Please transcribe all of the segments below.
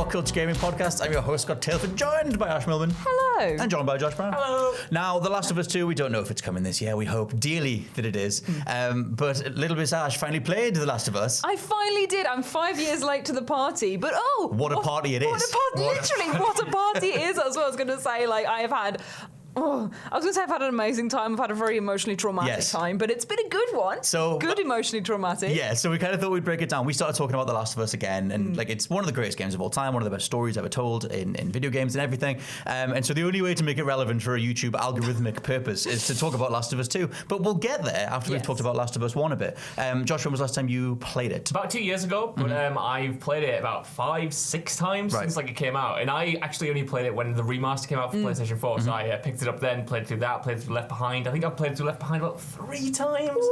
WhatCulture Gaming Podcast. I'm your host, Scott Tailford, joined by Ash Millman. Hello. And joined by Josh Brown. Hello. Now, The Last of Us 2, we don't know if it's coming this year. We hope dearly that it is. But Little Miss Ash finally played The Last of Us. I finally did. I'm 5 years late to the party, but What a party it is. Literally, what a party it is. That's what I was going to say. Like, I was going to say I've had an amazing time. I've had a very emotionally traumatic time, but it's been a good one. So good emotionally traumatic. Yeah, so we kind of thought we'd break it down. We started talking about The Last of Us again, and like it's one of the greatest games of all time, one of the best stories ever told in video games and everything. And so the only way to make it relevant for a YouTube algorithmic purpose is to talk about Last of Us 2. But we'll get there after we've talked about Last of Us 1 a bit. Josh, when was the last time you played it? About 2 years ago, but I've played it about 5-6 times since it came out. And I actually only played it when the remaster came out for PlayStation 4, so I picked it up then, played through that, played through Left Behind. I think I've played through Left Behind about 3 times.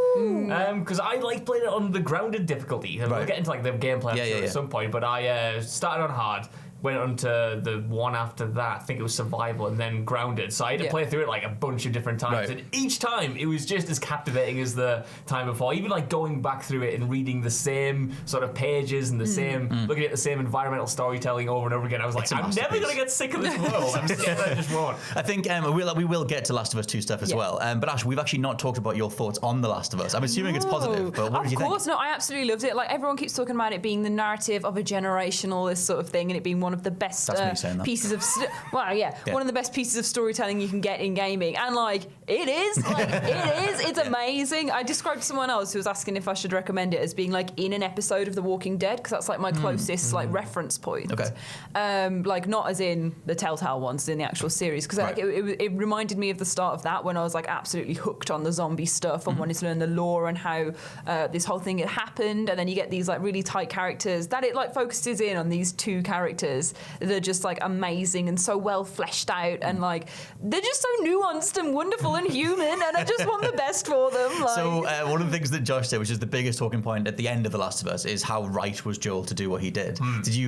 Because I like playing it on the grounded difficulty. And we'll get into like the gameplay at some point, but I started on hard, went on to the one after that, I think it was survival, and then grounded. So I had to play through it like a bunch of different times. And each time it was just as captivating as the time before. Even like going back through it and reading the same sort of pages and the same, looking at the same environmental storytelling over and over again. I was like, I'm never going to get sick of this world. I'm scared I just won't. I think we will get to Last of Us 2 stuff as well. But Ash, we've actually not talked about your thoughts on The Last of Us. I'm assuming it's positive, but what did you think? Of course, no, I absolutely loved it. Like, everyone keeps talking about it being the narrative of a generation, all this sort of thing, and it being one of the best pieces of one of the best pieces of storytelling you can get in gaming. And like it is it's amazing. I described to someone else who was asking if I should recommend it as being like in an episode of The Walking Dead, because that's like my closest like reference point. Like not as in the Telltale ones, in the actual series, because like it reminded me of the start of that when I was like absolutely hooked on the zombie stuff and wanted to learn the lore and how this whole thing had happened. And then you get these like really tight characters that it like focuses in on these 2 characters. They're just like amazing and so well fleshed out, and like they're just so nuanced and wonderful and human, and I just want the best for them. Like. So one of the things that Josh said, which is the biggest talking point at the end of The Last of Us, is how right was Joel to do what he did.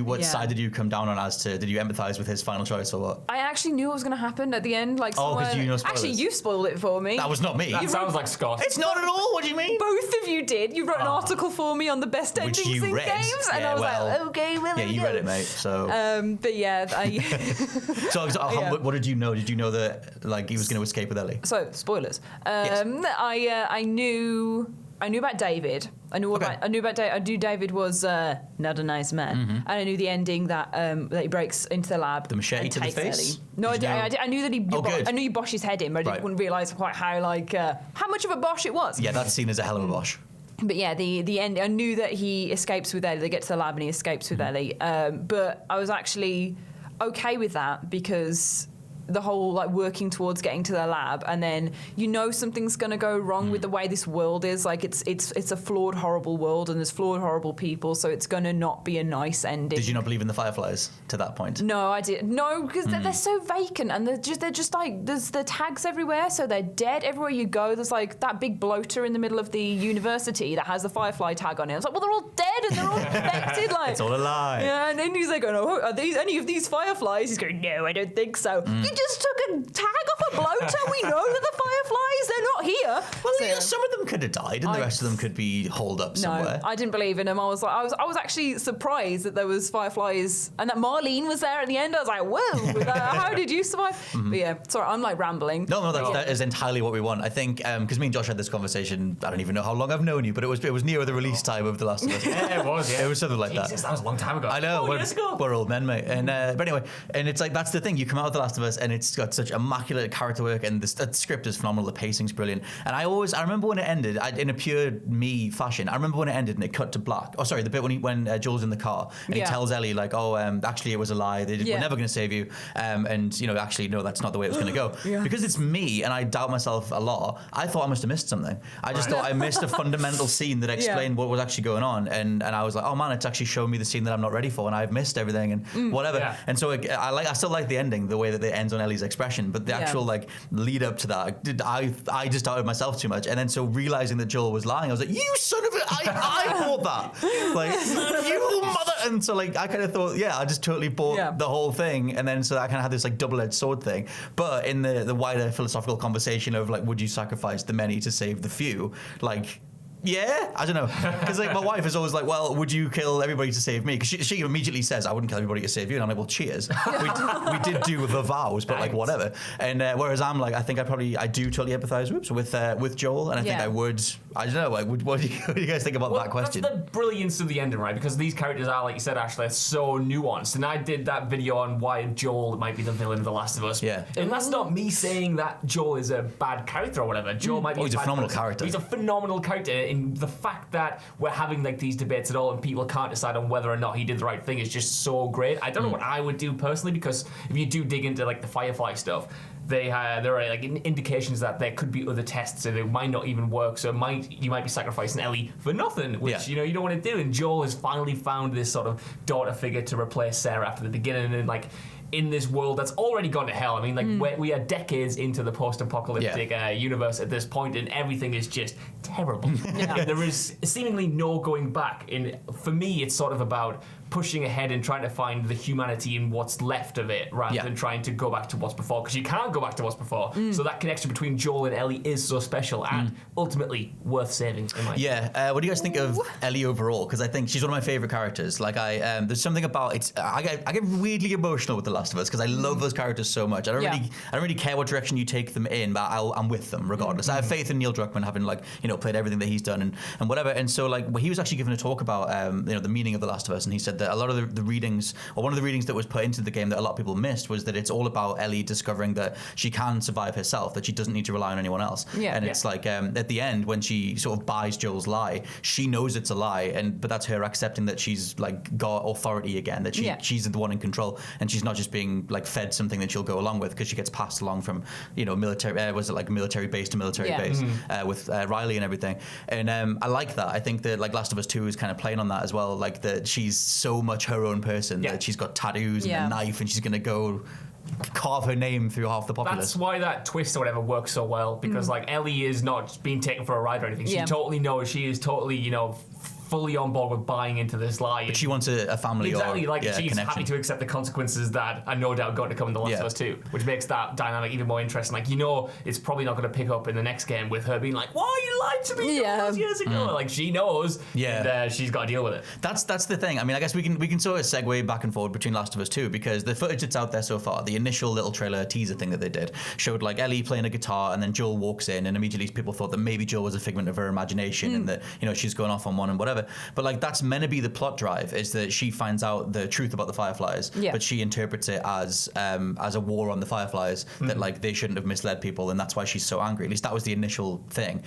What side did you come down on as to? Did you empathise with his final choice or what? I actually knew what was going to happen at the end. Like, because you know spoilers. Actually, you spoiled it for me. That was not me. That sounds like Scott. It's not at all. What do you mean? Both of you did. You wrote an article for me on the best endings in games, and I was like, okay, well, you read it, mate. So, but yeah, what did you know? Did you know that like he was going to escape with Ellie? So spoilers. I knew about David. I knew about David. I knew David was not a nice man, and I knew the ending that he breaks into the lab. The machete to the face. Ellie. No, I knew that I knew he bosh his head in, but I wouldn't realise quite how much of a bosh it was. Yeah, that's seen as a hell of a bosh. But yeah, the end. I knew that he escapes with Ellie. They get to the lab and he escapes with Ellie. But I was actually okay with that, because the whole like working towards getting to the lab, and then something's going to go wrong with the way this world is. Like it's a flawed, horrible world, and there's flawed, horrible people, so it's going to not be a nice ending. Did you not believe in the Fireflies to that point? No, I did. No, because they're so vacant, and they're just like there's the tags everywhere, so they're dead everywhere you go. There's like that big bloater in the middle of the university that has the Firefly tag on it. I was like, well, they're all dead and they're all infected. Like it's all a lie. Yeah, and then he's like, oh, are these any of these Fireflies? He's going, no, I don't think so. You just took a tag off a bloater. We know that the Fireflies, they're not here. Well, some of them could have died, and the rest of them could be holed up somewhere. No, I didn't believe in them. I was actually surprised that there was Fireflies and that Marlene was there at the end. I was like, whoa, how did you survive? But yeah, sorry, I'm like rambling. No, that is entirely what we want. I think because me and Josh had this conversation. I don't even know how long I've known you, but it was near the release time of The Last of Us. Yeah, it was. Yeah, it was something like that. That was a long time ago. I know. We're old men, mate. And but anyway, and it's like that's the thing. You come out of The Last of Us, and it's got such immaculate character work, and the script is phenomenal. The pacing's brilliant. And I remember when it ended in a pure me fashion. I remember when it ended and it cut to black. Oh, sorry, the bit when Joel's in the car and he tells Ellie like, actually it was a lie. We're never going to save you. And actually no, that's not the way it was going to go. Because it's me and I doubt myself a lot. I thought I must have missed something. I just thought I missed a fundamental scene that explained what was actually going on. And I was like, oh man, it's actually showing me the scene that I'm not ready for, and I've missed everything and whatever. Yeah. And so I still like the ending, the way that it ends on Ellie's expression, but the actual like lead up to that, I just doubted myself too much. And then so realizing that Joel was lying, I was like, you son of a, I bought that. Like, you mother. And so like, I kind of thought, I just totally bought the whole thing. And then so I kind of had this like double-edged sword thing. But in the wider philosophical conversation of like, would you sacrifice the many to save the few? Like, Yeah, I don't know, because like my wife is always like, well, would you kill everybody to save me? Because she immediately says, I wouldn't kill everybody to save you, and I'm like, well, cheers. we did do the vows, but like whatever. And whereas I'm like, I think I do totally empathize with Joel, and I think I would. I don't know. Like, what do you guys think about that question? That's the brilliance of the ending, right? Because these characters are, like you said, Ashley, so nuanced. And I did that video on why Joel might be the villain of The Last of Us. Yeah. And that's not me saying that Joel is a bad character or whatever. Joel might be he's a phenomenal character. He's a phenomenal character. And the fact that we're having like these debates at all and people can't decide on whether or not he did the right thing is just so great. I don't know what I would do personally, because if you do dig into like the Firefly stuff, there are like indications that there could be other tests and it might not even work. So you might be sacrificing Ellie for nothing, which you don't want to do. And Joel has finally found this sort of daughter figure to replace Sarah after the beginning, and like in this world that's already gone to hell. I mean, like we are decades into the post-apocalyptic universe at this point, and everything is just terrible. And there is seemingly no going back. And for me, it's sort of about pushing ahead and trying to find the humanity in what's left of it, rather than trying to go back to what's before, because you can't go back to what's before. So that connection between Joel and Ellie is so special and ultimately worth saving, in my opinion. What do you guys think of Ellie overall? Because I think she's one of my favorite characters. Like there's something about it. I get weirdly emotional with The Last of Us because I love those characters so much. I don't really care what direction you take them in, but I'm with them regardless. I have faith in Neil Druckmann, having played everything that he's done and whatever. And so he was actually given a talk about the meaning of The Last of Us, and he said that a lot of the readings, or one of the readings that was put into the game that a lot of people missed, was that it's all about Ellie discovering that she can survive herself, that she doesn't need to rely on anyone else. It's like at the end when she sort of buys Joel's lie, she knows it's a lie, but that's her accepting that she's like got authority again, that she's the one in control, and she's not just being like fed something that she'll go along with, because she gets passed along from military military base to military base with Riley and everything. And I like that. I think that like Last of Us 2 is kind of playing on that as well, like that she's so much her own person that she's got tattoos and a knife, and she's gonna go carve her name through half the populace. That's why that twist or whatever works so well, because like Ellie is not being taken for a ride or anything. She totally knows, she is totally fully on board with buying into this lie. But she wants a family she's connection. happy to accept the consequences that are no doubt going to come in The Last of Us 2, which makes that dynamic even more interesting. Like, it's probably not going to pick up in the next game with her being like, why you lied to me all those years ago? Like, she knows, and she's got to deal with it. That's the thing. I mean, I guess we can sort of segue back and forward between Last of Us 2, because the footage that's out there so far, the initial little trailer teaser thing that they did, showed like Ellie playing a guitar, and then Joel walks in, and immediately people thought that maybe Joel was a figment of her imagination, and that she's going off on one and whatever. But like that's meant to be the plot drive, is that she finds out the truth about the Fireflies, but she interprets it as a war on the Fireflies, that like they shouldn't have misled people, and that's why she's so angry. At least that was the initial thing.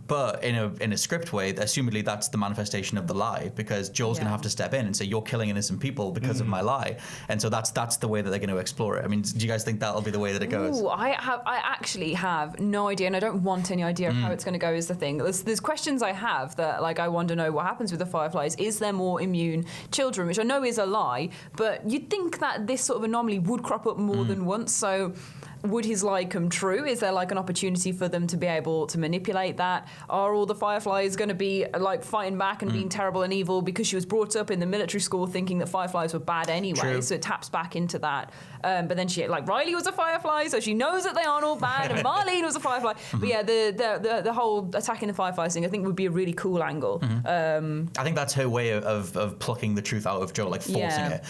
But in a script way, assumedly that's the manifestation of the lie, because Joel's going to have to step in and say, you're killing innocent people because of my lie. And so that's the way that they're going to explore it. I mean, do you guys think that'll be the way that it goes? Ooh, I actually have no idea, and I don't want any idea of how it's going to go, is the thing. There's questions I have that like I want to know what happens with the Fireflies. Is there more immune children, which I know is a lie, but you'd think that this sort of anomaly would crop up more than once. So would his lie come true? Is there like an opportunity for them to be able to manipulate that? Are all the Fireflies going to be like fighting back and being terrible and evil because she was brought up in the military school thinking that Fireflies were bad anyway? True. So it taps back into that. But then Riley was a Firefly, so she knows that they aren't all bad, and Marlene was a Firefly. But yeah, the whole attacking the Fireflies thing, I think would be a really cool angle. I think that's her way of plucking the truth out of Joel, like forcing it.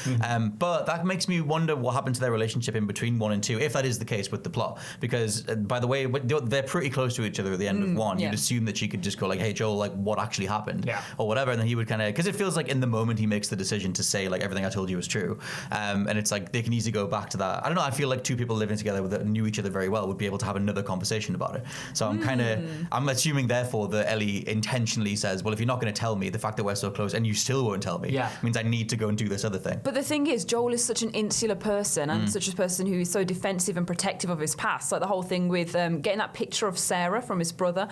But that makes me wonder what happened to their relationship in between 1 and 2, if that is the case with the plot. Because by the way, they're pretty close to each other at the end of 1. You'd assume that she could just go like, hey Joel, like what actually happened? Or whatever, and then he would kind of, because it feels like in the moment he makes the decision to say like everything I told you was true. And it's like they can easily go back to that. I don't know, I feel like two people living together that knew each other very well would be able to have another conversation about it. So I'm assuming therefore that Ellie intentionally says, well, if you're not going to tell me, the fact that we're so close and you still won't tell me means I need to go and do this other thing. But the thing is, Joel is such an insular person and such a person who is so defensive and protective of his past. Like the whole thing with getting that picture of Sarah from his brother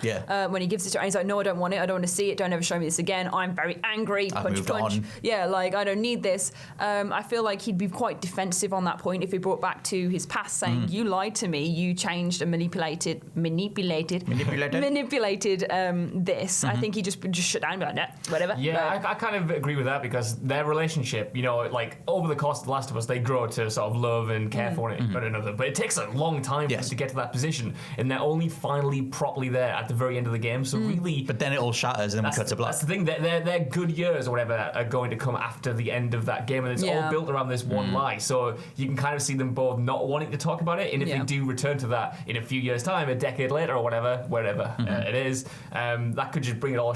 when he gives it to her, and he's like, no, I don't want it, I don't want to see it, don't ever show me this again, I'm very angry, punch. Yeah, like I don't need this. I feel like he'd be quite defensive on that point if he brought back to his past saying, you lied to me, you changed and manipulated this. I think he just shut down and be like, nah, whatever. Yeah, I kind of agree with that, because their relationship, like over the course of The Last of Us, they grow to sort of love and care for one another, but it takes a a long time to get to that position, and they're only finally properly there at the very end of the game. So really, but then it all shatters and then we cut to black. That's the thing. Their good years or whatever are going to come after the end of that game, and it's all built around this one lie. So you can kind of see them both not wanting to talk about it, and if they do return to that in a few years' time, a decade later or whatever, wherever it is, that could just bring it all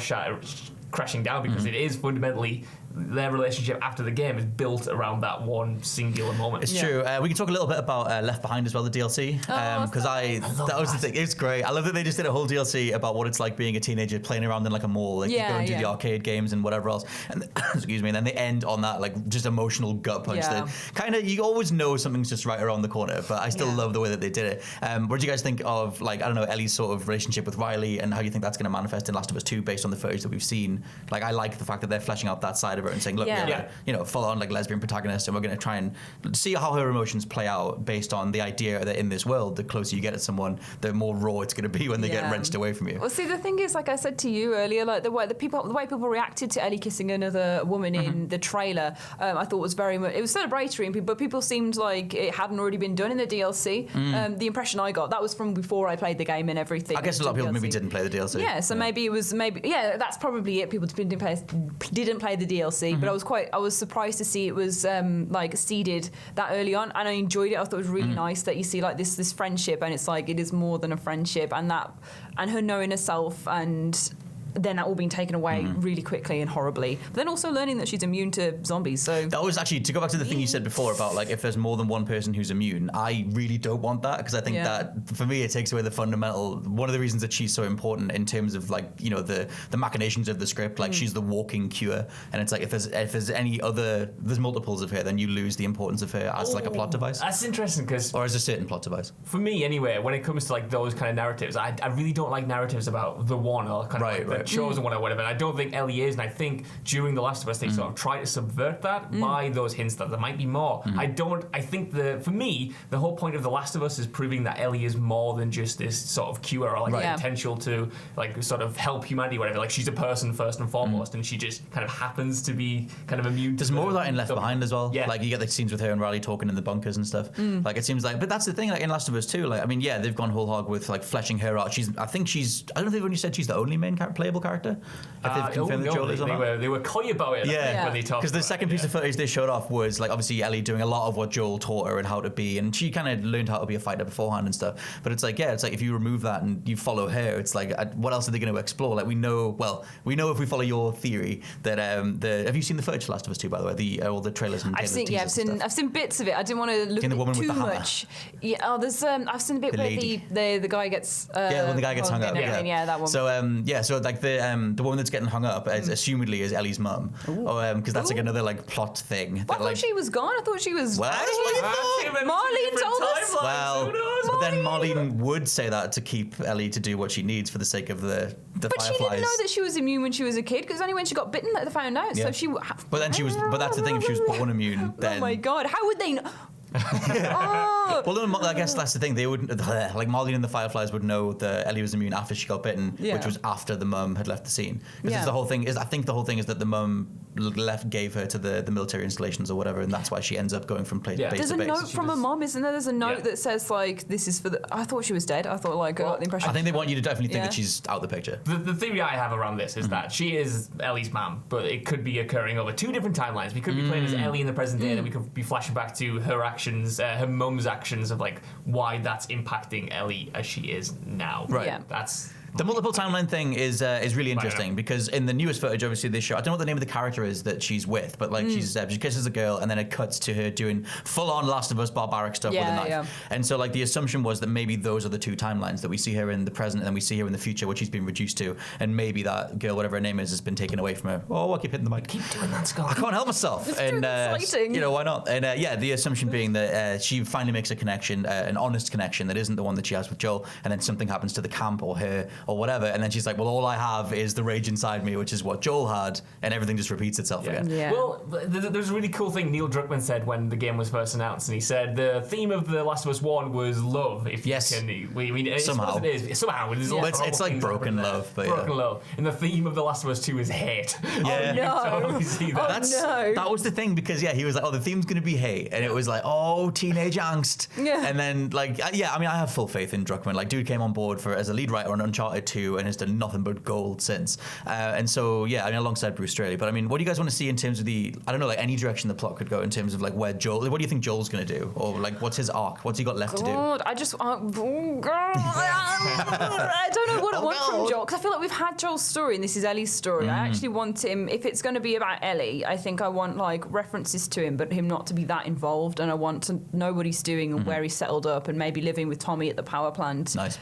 crashing down, because it is fundamentally their relationship after the game is built around that one singular moment. It's true. We can talk a little bit about Left Behind as well, the DLC, because that was the thing. It's great. I love that they just did a whole DLC about what it's like being a teenager playing around in like a mall, like you go and do the arcade games and whatever else. And excuse me. And then they end on that like just emotional gut punch that kind of, you always know something's just right around the corner. But I still love the way that they did it. What do you guys think of, like, I don't know, Ellie's sort of relationship with Riley, and how you think that's going to manifest in Last of Us 2 based on the footage that we've seen? Like, I like the fact that they're fleshing out that side of her and saying, look, we're full on like lesbian protagonist, and we're going to try and see how her emotions play out based on the idea that in this world, the closer you get to someone, the more raw it's going to be when they get wrenched away from you. Well, see, the thing is, like I said to you earlier, like the way people reacted to Ellie kissing another woman in the trailer, I thought was very much, it was celebratory, but people seemed like it hadn't already been done in the DLC. The impression I got, that was from before I played the game and everything. I guess a lot of people maybe didn't play the DLC. Yeah, so maybe it was that's probably it. People didn't play the DLC, but I was surprised to see it was like seeded that early on, and I enjoyed it. I thought it was really nice that you see like this friendship, and it's like it is more than a friendship, and her knowing herself, and then that all being taken away really quickly and horribly. But then also learning that she's immune to zombies. So that was actually, to go back to the thing you said before about like if there's more than one person who's immune, I really don't want that, because I think that for me it takes away the fundamental, one of the reasons that she's so important in terms of like, you know, the machinations of the script. Like she's the walking cure, and it's like if there's any other, there's multiples of her, then you lose the importance of her as like a plot device. That's interesting, because or as a certain plot device. For me anyway, when it comes to like those kind of narratives, I really don't like narratives about the one, or kind of like the chosen one or whatever. And I don't think Ellie is, and I think during The Last of Us they sort of try to subvert that by those hints that there might be more. I think for me the whole point of The Last of Us is proving that Ellie is more than just this sort of cure, or like potential to like sort of help humanity or whatever. Like she's a person first and foremost, and she just kind of happens to be kind of immune. There's more of that in Left Behind as well. Like you get the scenes with her and Riley talking in the bunkers and stuff. Like it seems like, but that's the thing, like in Last of Us 2, like I mean, they've gone whole hog with like fleshing her out. I don't know if they've only said she's the only main playable character. If they've confirmed that Joel is on that. They were coy about it. When they talked, because the second piece of footage they showed off was like obviously Ellie doing a lot of what Joel taught her and how to be, and she kind of learned how to be a fighter beforehand and stuff. But it's like if you remove that and you follow her, it's like what else are they going to explore? Like we know if we follow your theory that have you seen the footage for Last of Us 2, by the way, all the trailers and I've seen bits of it. I didn't want to look at it too much. There's I've seen a bit where the guy gets when the guy gets hung up. That one. So like the woman that's getting hung up assumedly is Ellie's mum, because that's like another like plot thing. I thought she was gone. I thought she was. Well, Marlene told us. Well, but then Marlene would say that to keep Ellie to do what she needs for the sake of the but Fireflies. She didn't know that she was immune when she was a kid, because only when she got bitten that they found out. So she. But then she was. But that's the thing. If she was born immune, then. Oh my God! How would they know? Well, I guess that's the thing. They would, like Marlene and the Fireflies would know that Ellie was immune after she got bitten, which was after the mum had left the scene. Because the whole thing is, I think the whole thing is that the mum gave her to the military installations or whatever, and that's why she ends up going from base to base. There's a note from her mum, isn't there? There's a note that says like, "This is for the." I thought she was dead. I thought I got the impression. I think they want you to definitely think that she's out the picture. The theory I have around this is that she is Ellie's mum, but it could be occurring over two different timelines. We could be playing as Ellie in the present day, and we could be flashing back to her actions, her mum's actions of like why that's impacting Ellie as she is now. Right. Yeah. That's The multiple timeline thing is really interesting because in the newest footage, obviously, they show, I don't know what the name of the character is that she's with, but like she kisses a girl and then it cuts to her doing full-on Last of Us barbaric stuff with a knife. Yeah. And so like the assumption was that maybe those are the two timelines, that we see her in the present and then we see her in the future, which she's been reduced to, and maybe that girl, whatever her name is, has been taken away from her. Oh, I keep hitting the mic. Keep doing that, Scott. I can't help myself. It's too exciting. You know, why not? And the assumption being that she finally makes a connection, an honest connection that isn't the one that she has with Joel, and then something happens to the camp or her or whatever. And then she's like, well, all I have is the rage inside me, which is what Joel had, and everything just repeats itself again. Yeah. Well, there's a really cool thing Neil Druckmann said when the game was first announced, and he said the theme of The Last of Us 1 was love. If yes. you can, I mean, somehow. It is. Somehow. It's like broken love. But broken love. And the theme of The Last of Us 2 is hate. Yeah. No. Totally see that. That was the thing, because he was like, oh, the theme's going to be hate, and it was like, oh, teenage angst. Yeah. And then I have full faith in Druckmann. Like, dude came on board as a lead writer on Uncharted 2 and has done nothing but gold since. And so alongside Bruce Straley. But I mean, what do you guys want to see in terms of any direction the plot could go in terms of like where Joel? What do you think Joel's going to do, or like what's his arc? What's he got left to do? I don't know what I want from Joel, because I feel like we've had Joel's story and this is Ellie's story. I actually want him, if it's going to be about Ellie, I think I want like references to him, but him not to be that involved, and I want to know what he's doing and where he's settled up, and maybe living with Tommy at the power plant. Nice.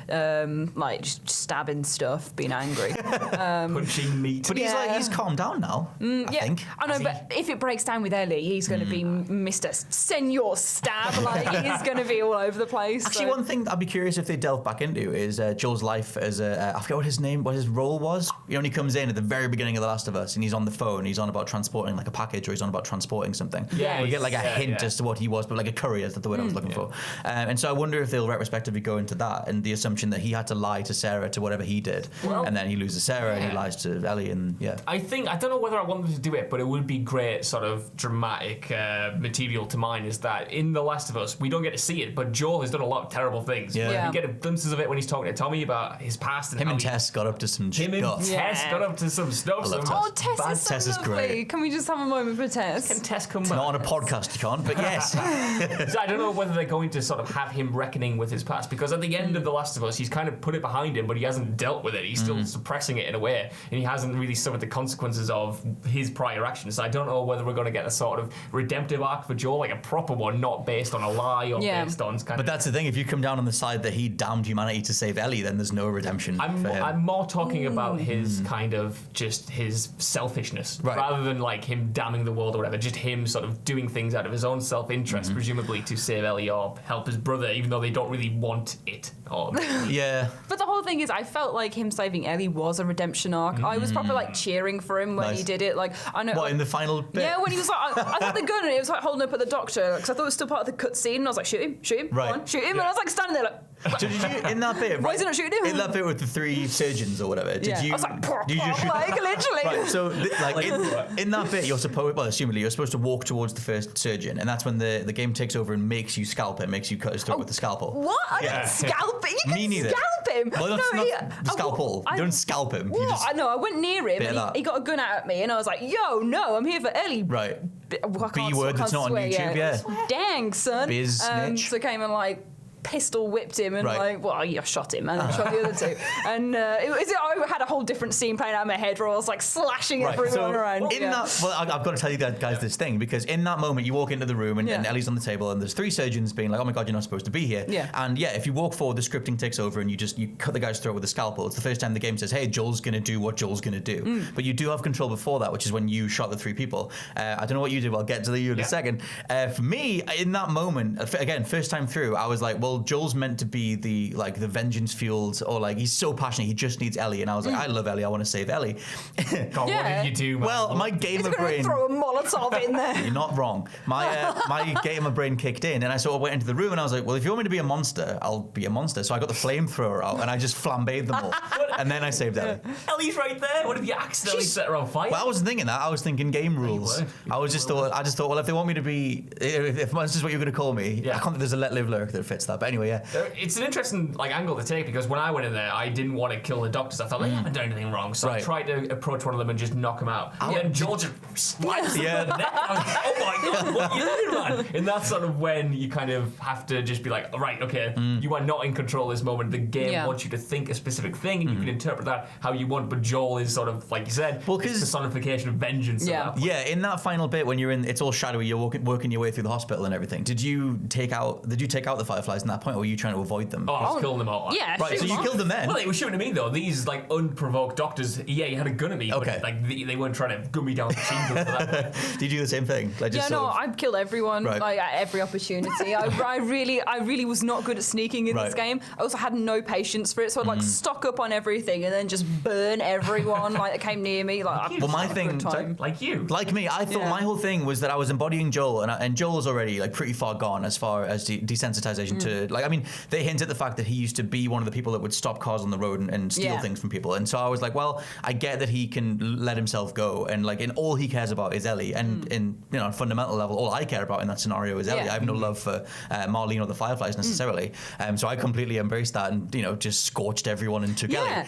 Like just stabbing stuff, being angry. Punching meat. But he's calmed down now. I think. I know, but if it breaks down with Ellie, he's going to be Mr. Senor Stab. Like, he's going to be all over the place. Actually, one thing I'd be curious if they delve back into is Joel's life as I forget what his role was. When he comes in at the very beginning of The Last of Us and he's on the phone, he's on about transporting like a package, or he's on about transporting something. Yeah, we get like a hint as to what he was, but like a courier is the word I was looking for. And so I wonder if they'll retrospectively go into that and the assumption that he had to lie to Sarah to whatever he did, and then he loses Sarah and he lies to Ellie, and I don't know whether I want them to do it, but it would be great sort of dramatic material to mine, is that in The Last of Us, we don't get to see it, but Joel has done a lot of terrible things. Yeah. We get glimpses of it when he's talking to Tommy about his past. And him and Tess got up to some stuff. Tess got up to some stuff. I love Tess. Oh, Tess is so Tess is lovely. great. Can we just have a moment for Tess? Can Tess come back? Not on a podcast, you can't, but yes. So I don't know whether they're going to sort of have him reckoning with his past, because at the end of The Last of Us, he's kind of put it behind him, but he hasn't dealt with it. He's still suppressing it in a way, and he hasn't really suffered the consequences of his prior actions. So I don't know whether we're going to get a sort of redemptive arc for Joel, like a proper one, not based on a lie or based on kind of... But that's the thing, if you come down on the side that he damned humanity to save Ellie, then there's no redemption for him. I'm more talking about his kind of just his selfishness, rather than like him damning the world or whatever, just him sort of doing things out of his own self-interest, presumably to save Ellie or help his brother, even though they don't really want it. Yeah. But the whole thing is, I felt like him saving Ellie was a redemption arc. I was probably like cheering for him when he did it. Like, I know. What, in the final bit? Yeah, when he was like, I had the gun and it was like holding up at the doctor, because I thought it was still part of the cut scene, and I was like, shoot him, go on, shoot him, and I was like standing there like. So did you, in that bit, why is he not shooting him? In that bit with the 3 surgeons or whatever, did you? I was like, did you just shoot? like literally. Right, so in that bit, you're supposed, assumably, you're supposed to walk towards the first surgeon, and that's when the game takes over and makes you scalp him, makes you cut his throat with the scalpel. What? I didn't scalp him. You Me neither. Scalp him. Well, that's not the scalpel. You don't scalp him. What? You just, I know. I went near him, and he got a gun out at me, and I was like, "Yo, no, I'm here for Ellie." Right. B word that's not on YouTube. Yeah. Dang, son. Biz snitch. So I came and like pistol whipped him and I shot him and I shot the other 2, and I had a whole different scene playing out in my head where I was like slashing everyone around. In that, I've got to tell you guys this thing, because in that moment you walk into the room and Ellie's on the table and there's 3 surgeons being like, oh my god, you're not supposed to be here. And if you walk forward, the scripting takes over and you cut the guy's throat with a scalpel. It's the first time the game says, hey, Joel's gonna do what Joel's gonna do. But you do have control before that, which is when you shot the 3 people. I don't know what you did, but I'll get to you in a second. For me, in that moment, again, first time through, I was like, well, Joel's meant to be the vengeance fueled, or like he's so passionate he just needs Ellie, and I was like, I love Ellie, I want to save Ellie. God, what did you do, man? Well, my gamer brain, throw a Molotov in there. You're not wrong. My gamer brain kicked in, and I sort of went into the room and I was like, well, if you want me to be a monster, I'll be a monster. So I got the flamethrower out and I just flambéed them all, and then I saved Ellie. Ellie's right there. What if you accidentally set her on fire? Well, I wasn't thinking that. I was thinking game rules. I just thought, well, if they want me to be, if monster's what you're going to call me, I can't think there's a let live lurk that fits that. But anyway, it's an interesting angle to take, because when I went in there, I didn't want to kill the doctors. I thought they haven't done anything wrong, so I tried to approach one of them and just knock him out. And then Joel just slices him in the neck. I was like, oh my god, what are you doing, man? And that's sort of when you kind of have to just be like, all right, okay, you are not in control of this moment. The game wants you to think a specific thing, and you can interpret that how you want. But Joel is sort of, like you said, this personification of vengeance. Yeah, in that final bit when you're in, it's all shadowy. You're working your way through the hospital and everything. Did you take out the Fireflies in wasn't that point, or were you trying to avoid them? Oh, I was killing them all. Yeah, right. So you killed the men. Well, they were shooting at me though. These like unprovoked doctors. Yeah, he had a gun at me. Okay. But, like they weren't trying to gun me down the chamber for that. Did you do the same thing? Like, just I'd kill everyone like at every opportunity. I really was not good at sneaking in this game. I also had no patience for it, so I'd like stock up on everything and then just burn everyone like that came near me. Like, well, my thing, like you, like me, I thought my whole thing was that I was embodying Joel, and Joel's already like pretty far gone as far as desensitization to like. I mean, they hint at the fact that he used to be one of the people that would stop cars on the road and steal things from people, and so I was like, well, I get that he can let himself go, and like, in all he cares about is Ellie, and in on a fundamental level, all I care about in that scenario is Ellie. I have no love for Marlene or the Fireflies necessarily, so I completely embraced that and just scorched everyone and took Ellie.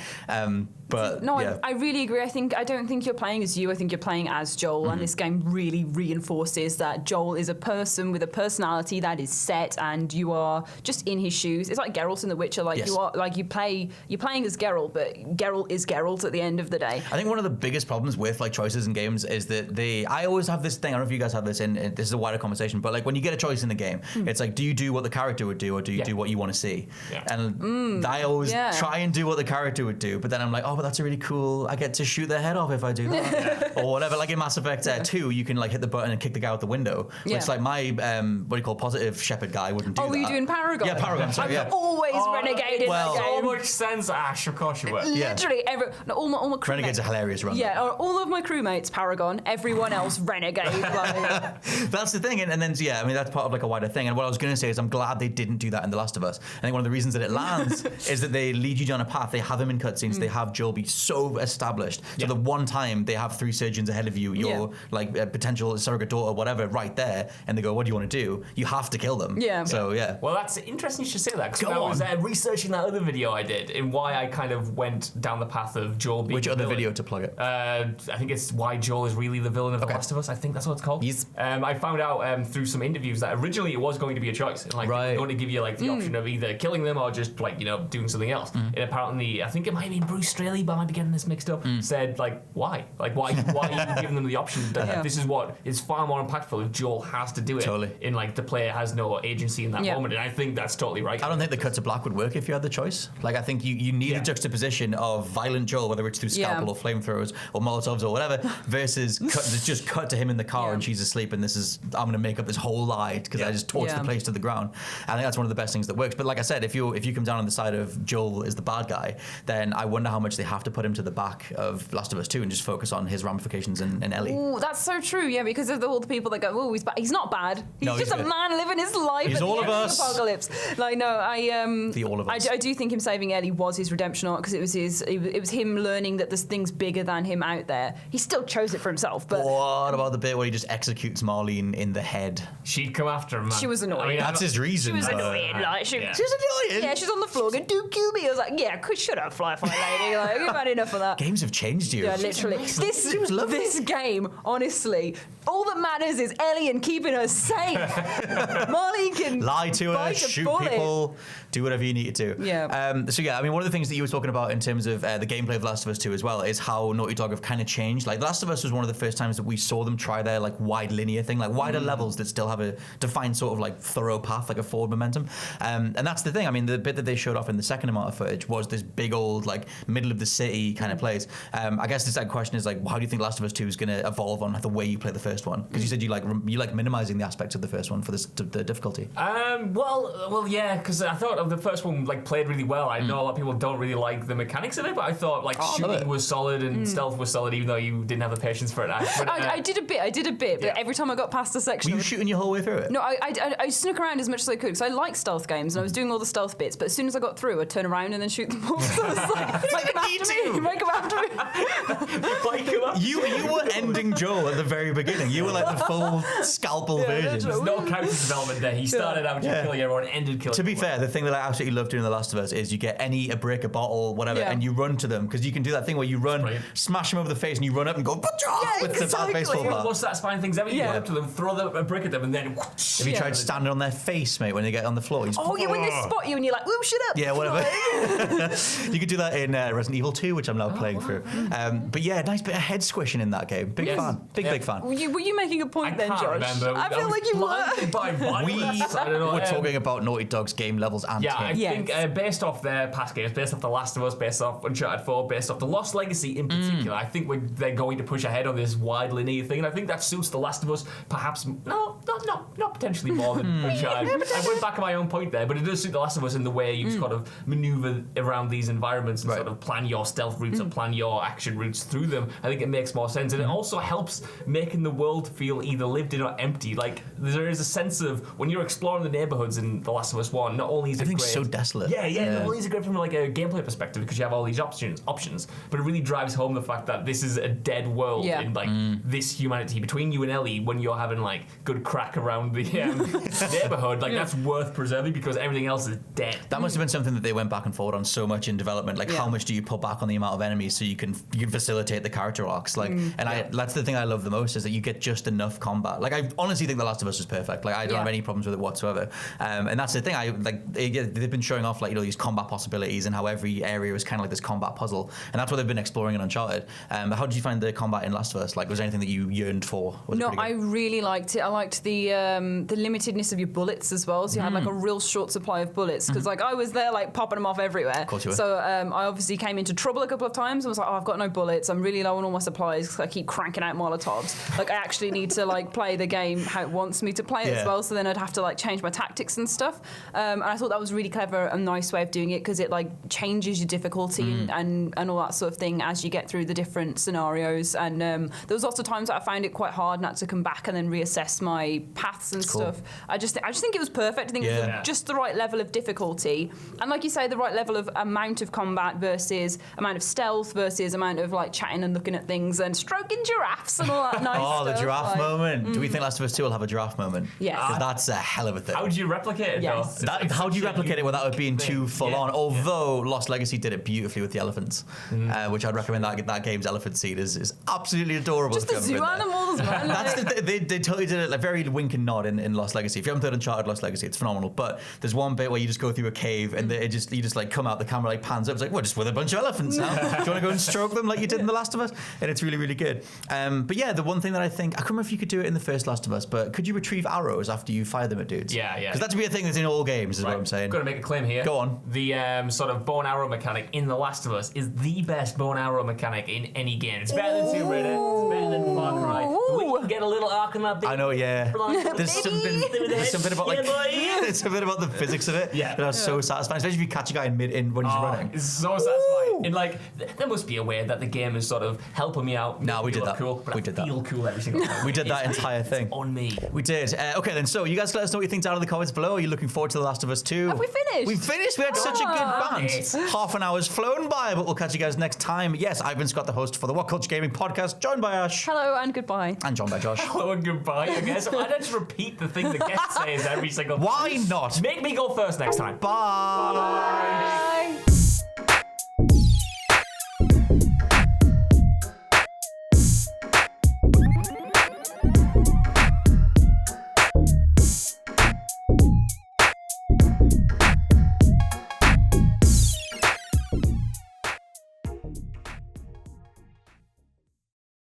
But no, I really agree. I don't think you're playing as you. I think you're playing as Joel, and this game really reinforces that Joel is a person with a personality that is set, and you are just in his shoes. It's like Geralt in The Witcher. Like you are, like you're playing as Geralt, but Geralt is Geralt at the end of the day. I think one of the biggest problems with like choices in games is that I always have this thing. I don't know if you guys have this, and this is a wider conversation, but like when you get a choice in the game, it's like, do you do what the character would do, or do you do what you want to see? And I always try and do what the character would do, but then I'm like, oh, but that's a really cool. I get to shoot their head off if I do that, or whatever. Like in Mass Effect 2, you can like hit the button and kick the guy out the window, which like my what do you call positive shepherd guy wouldn't do. Oh, that. were you doing Paragon? Yeah, Paragon. Sorry, I've always renegaded that game. So much sense, Ash. Of course you were. Literally, all my crewmates. Renegade's a hilarious run. Yeah, all of my crewmates Paragon. Everyone else Renegade. Like. That's the thing, and then I mean that's part of like a wider thing. And what I was going to say is I'm glad they didn't do that in The Last of Us. I think one of the reasons that it lands is that they lead you down a path. They have him in cutscenes. They have Joel be so established. So the one time they have 3 surgeons ahead of you, your like potential surrogate daughter, whatever, right there, and they go, "What do you want to do?" You have to kill them. Yeah. So Well, that's interesting you should say that, because I was researching that other video I did and why I kind of went down the path of Joel being. Which the other villain. video to plug it? I think it's why Joel is really the villain of The Last of Us. I think that's what it's called. Yes. I found out through some interviews that originally it was going to be a choice. And, like, they were going to give you like the option of either killing them or just like doing something else. And apparently, I think it might have been Bruce Straley, but I might be getting this mixed up. Said like, why? Like why are you giving them the option? That this is what is far more impactful if Joel has to do it. Totally. In like the player has no agency in that moment, and I think that's totally right. I don't think the cut to black would work if you had the choice. Like I think you need a juxtaposition of violent Joel, whether it's through scalpel or flamethrowers or Molotovs or whatever, versus just cut to him in the car and she's asleep, and I'm going to make up this whole lie because I just torched the place to the ground. I think that's one of the best things that works. But like I said, if you come down on the side of Joel is the bad guy, then I wonder how much they have to put him to the back of Last of Us 2 and just focus on his ramifications and Ellie. Ooh, that's so true. Yeah, because of all the people that go, "Oh, he's bad." He's not bad. He's just a man living his life. He's all of us. Apocalypse. Like no, the all of us. I do think him saving Ellie was his redemption arc, because it was him learning that there's things bigger than him out there. He still chose it for himself. But what about the bit where he just executes Marlene in the head? She'd come after him, man. She was annoying. That's his reason. She was annoying. Like she was annoying. Yeah, she's on the floor going, "Do kill me." I was like, "Yeah, shut up, Firefly lady." Like, you've had enough of that. Games have changed you. Yeah, literally. This game, honestly, all that matters is Ellie and keeping her safe. Marlene can lie to her, shoot people, do whatever you need to do. Yeah. I mean, one of the things that you were talking about in terms of the gameplay of Last of Us 2 as well is how Naughty Dog have kind of changed. Like, The Last of Us was one of the first times that we saw them try their like wide linear thing, like wider levels that still have a defined sort of like thorough path, like a forward momentum. And that's the thing. I mean, the bit that they showed off in the second amount of footage was this big old like middle of the city kind of place. I guess the second question is like, how do you think Last of Us 2 is going to evolve on the way you play the first one? Because you said you like minimizing the aspects of the first one for the difficulty. Well, yeah, because I thought the first one like played really well. I know a lot of people don't really like the mechanics of it, but I thought like shooting was solid and stealth was solid, even though you didn't have the patience for it. I did a bit, but every time I got past the section, were you shooting your whole way through it? No, I snuck around as much as I could because I like stealth games and I was doing all the stealth bits. But as soon as I got through, I'd turn around and then shoot them all. So I was like, make them after me. You were ending Joel at the very beginning. You were like the full scalpel version. There's no character development there. He started out just killing everyone, ended killing. To be fair, the thing that I absolutely love doing The Last of Us is you get a brick, a bottle, whatever, and you run to them because you can do that thing where you run, smash them over the face, and you run up and go with the baseball bat. Most satisfying things ever. You run up to them, throw a brick at them, and then. Have you tried standing on their face, mate, when they get on the floor? When they spot you and you're like, "Ooh, shut up!" Yeah, whatever. You could do that in Resident Evil 2, which I'm now playing through. But yeah, nice bit of head squishing in that game. Big fan. Big fan. Were you making a point then, Josh? Remember. I feel like you were. By violence. I don't know. We're talking about Naughty Dog's game levels and I think based off their past games, based off The Last of Us, based off Uncharted 4, based off The Lost Legacy in particular, I think they're going to push ahead on this wide linear thing, and I think that suits The Last of Us perhaps not potentially more than Uncharted. I went back on my own point there, but it does suit The Last of Us in the way you sort of maneuver around these environments and sort of plan your stealth routes or plan your action routes through them. I think it makes more sense, and it also helps making the world feel either lived in or empty. Like there is a sense of when you're exploring the neighborhoods in The Last of Us 1, not only is it great, so desolate. Yeah. Not only is it great from like a gameplay perspective because you have all these options, but it really drives home the fact that this is a dead world in like this humanity between you and Ellie when you're having like good crack around the neighborhood. Like that's worth preserving because everything else is dead. That must have been something that they went back and forward on so much in development. Like how much do you put back on the amount of enemies so you can facilitate the character arcs? Like, that's the thing I love the most is that you get just enough combat. Like I honestly think The Last of Us is perfect. Like I don't have any problems with it whatsoever. And that's the thing. They've been showing off like these combat possibilities and how every area is kind of like this combat puzzle, and that's what they've been exploring in Uncharted. How did you find the combat in Last of Us? Like, was there anything that you yearned for? I really liked it. I liked the limitedness of your bullets as well. So you had like a real short supply of bullets because like I was there like popping them off everywhere. Of course you were. So I obviously came into trouble a couple of times. I was like, I've got no bullets. I'm really low on all my supplies because I keep cranking out Molotovs. Like I actually need to like play the game how it wants me to play it as well. So then I'd have to like change my tactics and stuff. And I thought that was really clever and nice way of doing it because it like changes your difficulty and all that sort of thing as you get through the different scenarios. And there was lots of times that I found it quite hard and had to come back and then reassess my paths and stuff. I just think it was perfect. I think it was just the right level of difficulty. And like you say, the right level of amount of combat versus amount of stealth versus amount of like chatting and looking at things and stroking giraffes and all that nice stuff. The giraffe moment. Do we think Last of Us 2 will have a giraffe moment? Yes. Because that's a hell of a thing. How would you replicate it though? How do you replicate it without it being too full on? Although Lost Legacy did it beautifully with the elephants, which I'd recommend. That game's elephant scene is absolutely adorable. Just the zoo animals, man. That's they totally did it, like very wink and nod in Lost Legacy. If you haven't played Uncharted Lost Legacy, it's phenomenal. But there's one bit where you just go through a cave and you just like come out, the camera like pans up. It's like, we're just with a bunch of elephants now. Do you want to go and stroke them like you did in The Last of Us? And it's really, really good. But yeah, the one thing that I can't remember if you could do it in the first Last of Us, but could you retrieve arrows after you fire them at dudes? Yeah. Because that should be a thing that's in all games, is what I'm saying. I've got to make a claim here. Go on. The sort of bow and arrow mechanic in The Last of Us is the best bow and arrow mechanic in any game. It's better than Tomb Raider. It's better than Far Cry. The way you can get a little arc on that big. I know, yeah. There's something about like there's something about the physics of it that are so satisfying, especially if you catch a guy when he's running. It's so satisfying. And like, there must be a way that the game is sort of helping me out. No, we did that. Cool, but we did that. Feel cool every single time. We did that entire thing. It's on me. We did. Okay, then. So you guys let us know what you think down in the comments below. Are you looking forward to The Last of Us 2? Have we finished? We finished. We had such a good band. Half an hour's flown by, but we'll catch you guys next time. Yes, I've been Scott, the host for the WhatCulture Gaming Podcast, joined by Ash. Hello and goodbye. And joined by Josh. Hello and goodbye. I guess I don't just repeat the thing the guest says every single time. Why not? Make me go first next time. Bye.